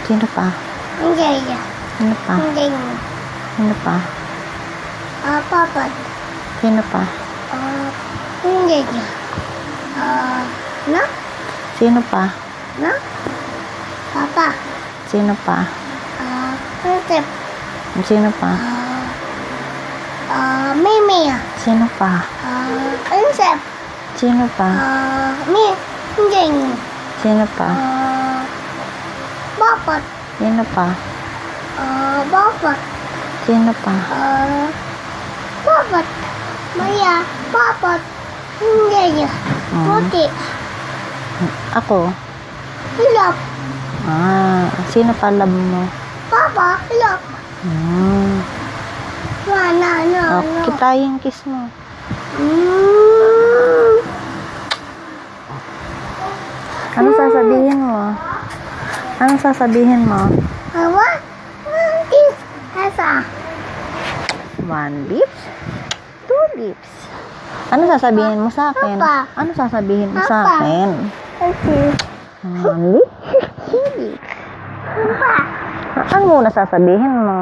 Sino pa? Hindi. Sino pa? Hindi. Sino pa? Papa. Sino pa? Hindi. Na? Sino pa? Na? Papa. Sino pa? Prinsip. Sino pa? Mimi. Sino pa? Prinsip. Sino pa? Hindi. Sino pa? Papa. Sino pa? Papa. Sino pa? Papa. Maya. Papa. Hindi. Puti. Ako? Hilap. Sino pa love mo? Papa. Hilap. No. Kita yung kiss mo. Ano sasabihin mo? Ano sasabihin mo? What? Is Asa? 1 lips? 2 lips? Ano sasabihin mo sa akin? Papa. Ano sasabihin mo sa Papa. akin? Okay. 1 lips? 2 lips? Papa. Ano muna sasabihin mo?